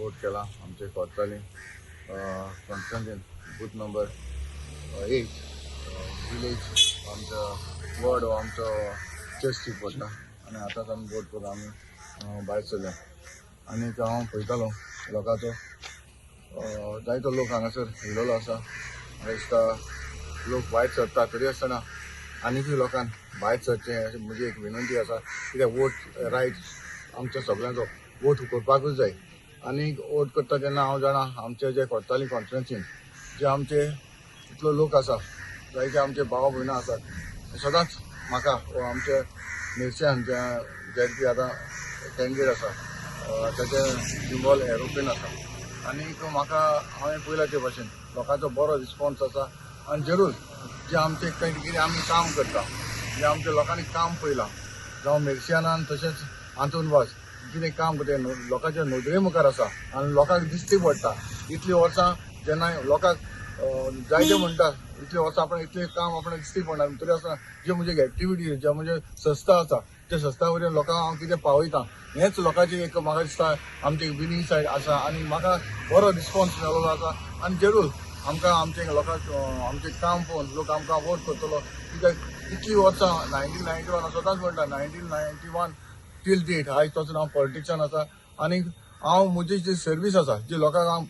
Vote केला आमचे Cortalim कॉन्स्टिट्युएंसीन booth number 8 village आमचो वॉर्ड हो आमचो चेस्टी पडटा आनी आतांच आमी वोट करून आमी भायर सरल्या आनी हांव पळयतालो लोकांचो जायतो लोक हांगासर येयलेलो आसा म्हाका दिसता लोक भायर सरता तरी आसतना आनीकूय लोकांक भायर सरचें अशें म्हजी एक विनंती आसा कित्याक वोट रायट आमच्या सगळ्यांचो वोट करपाकूच जाय आनी वोट करता तेन्ना हांव जाणा आमचे जे कोर्ताली कॉन्स्टिट्युएंसीन जे आमचे इतलो लोक आसा जायते आमचे भाव भयणां आसात सदांच म्हाका आमचे मेर्शेन जे आतां कॅन्डिडेट आसा ताचे सिंबल एरोप्लेन आसा आनीक म्हाका हांवें पयला ते भाशेन लोकांचो बरो रिस्पॉन्स आसा आनी जरूर जे आमचे कितें आमी काम करता जे आमच्या लोकांनी काम पळयलां जावं मेर्शेनान तशेंच आंतूनवास कितें काम करता लोकांच्या नदरे मुखार आसा आनी लोकांक दिश्टी पडटा इतलीं वर्सां जेन्ना लोकांक जायते म्हणटा इतलीं वर्सां आपण इतलें काम आपणाक दिश्टी पडना तरी आसतना जे म्हजे एक्टिविटी जे म्हणजे संस्था आसा त्या संस्था वयल्यान लोकांक हांव कितें पावयतां हेंच लोकांची एक म्हाका दिसता आमची विनींग सायड आसा आनी म्हाका बरो रिस्पॉन्स मेळिल्लो आसा आनी जरूर आमकां आमचे लोकांक आमचें काम पळोवन लोक आमकां वोट करतलो कित्याक इतलीं वर्सां 1991 सदांच म्हणटा 1991 टील डेट आयज पासून हांव पॉलिटिक्सान आसा आनी हांव म्हजी जी सर्वीस आसा जी लोकांक हांव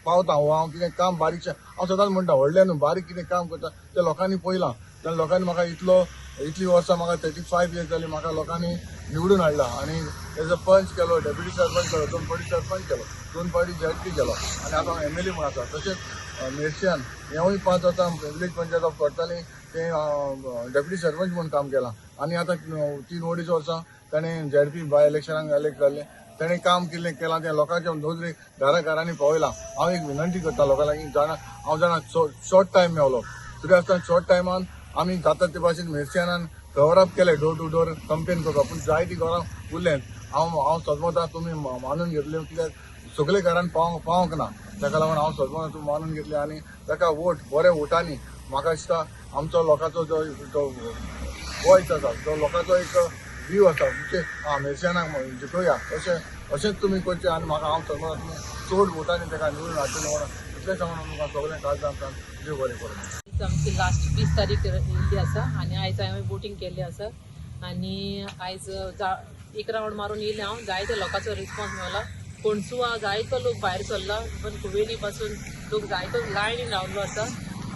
पावता हांव कितें काम बारीकशें हांव सदांच म्हणटा व्हडलें न्हू बारीक कितें काम करता तें लोकांनी पळयलां त्या लोकांनी म्हाका इतलीं वर्सां म्हाका 35 इयर्स जालीं म्हाका लोकांनी निवडून हाडला आनी एज अ पंच केलो डेप्युटी सरपंच केलो 2 फावटी सरपंच केलो 2 फावटी जॅडपी केलो आनी आतां हांव MLA म्हूण आसा तशेंच मेर्शेन हेंवूय 5 वर्सां विलेज पंचायत ऑफ कोर्ताली तें डेप्युटी सरपंच म्हणून काम केलां आनी आतां 3 अडेच वर्सां ताणें जॅडपी बाय इलेक्शनाक इलेक्ट जाल्लें ताणें काम केलां तें लोकांच्या नदरे घरांनी पावयलां हांव एक विनंती करता लोकां लागीं हांव जाणा शॉर्ट टायम मेळ्ळो तरी आसतना शॉर्ट टायमान आमी जाता ते भाशेन मेर्शेनान कवर अप केलें डोर टू डोर कंपेन करपाक पूण जायतीं घरां उरलें हांव सजमता तुमी मानून घेतले कित्याक सगळे घरान पावोंक ना ताका लागून हांव सजमता तुमी मानून घेतले आनी ताका वोट बऱ्या वोटांनी म्हाका दिसता आमचो लोकांचो जो वॉयस आसा जो लोकांचो एक व्यू आसा म्हणजे मेर्शेनाक जिखोया अशेंच तुमी करचें आनी म्हाका हांव सजमता तुमी चड वोटांनी ताका निवडून हाडटले म्हणून इतलें सांगून म्हाका सगळें काळजांतल्यान देव बरें करूं आमची लास्ट 20 तारीख येयल्ली आसा आनी आयज हांवें वोटींग केल्लें आसा आनी आयज एक रावंड मारून येयलें हांव जायत्या लोकांचो रिस्पॉन्स मेळ्ळो कोणसुवा जायतो लोक भायर सरला पण कुवेली पासून लोक जायतो लायनीन रावल्लो आसा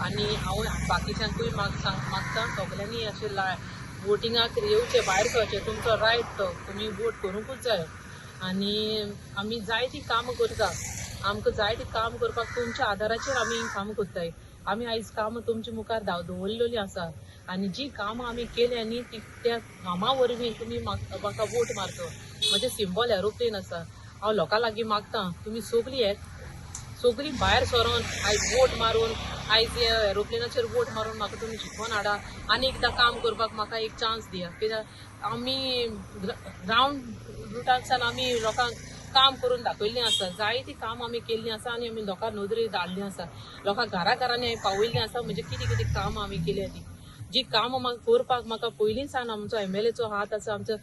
आनी हांव बाकीच्यांकूय मागता सगल्यांनी अशें वोटिंगाक येवचें भायर सरचें तुमचो रायट तो तुमी वोट करूंकूच जाय आनी आमी जायतीं कामां करता आमकां जायतीं काम करपाक तुमच्या आदाराचेर आमी कामां कोत्ताय आमी आयज कामां तुमच्या मुखार दवरलेलीं आसा आनी जीं कामां आमी केल्या न्ही त्या कामां वरवीं तुमी म्हाका वोट मारचो म्हजें सिंबल एरोप्लेन आसा हांव लोकां लागीं मागतां तुमी सगळीं भायर सरोन आयज वोट मारून आयज एरोप्लेनाचेर वोट मारून म्हाका तुमी शिकवून हाडा आनी एकदां काम करपाक म्हाका एक चान्स दिया कित्याक आमी ग्रावंड रुटांतल्यान आमी लोकांक काम करून दाखयल्लें आसा जायतीं काम आमी केल्लीं आसा आनी आमी लोकांक नदरे धाडलीं आसा लोकांक घरांनी हांवें पावयल्लीं आसा म्हणजे कितें कामां आमी केल्या तीं जी कामां म्हाका करपाक म्हाका पयलींच सावन आमचो MLAचो हात आसा आमचो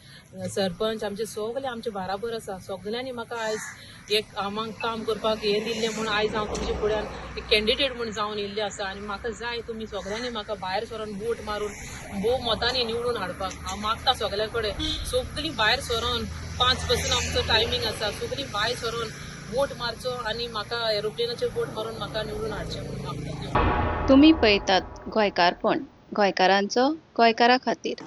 सरपंच आमचे सगळे आमचे बाराबर आसा सगल्यांनी म्हाका आयज एक आमांक काम करपाक हें दिल्लें म्हूण आयज हांव तुमच्या फुड्यान एक कॅन्डिडेट म्हूण जावन येयल्लें आसा आनी म्हाका जाय तुमी सगल्यांनी म्हाका भायर सरोन वोट मारून भोव मतांनी निवडून हाडपाक हांव मागता सगल्या कडेन सगळीं भायर सरोन 5 पासून आमचो टायमींग आसा सगळीं भायर सरोन वोट मारचो आनी म्हाका एरोप्लेनाचेर वोट मारून म्हाका निवडून हाडचें म्हूण मागता तुम्ही पळयतात गोंयकारपण गोंयकारांचो गोंयकारा खातीर.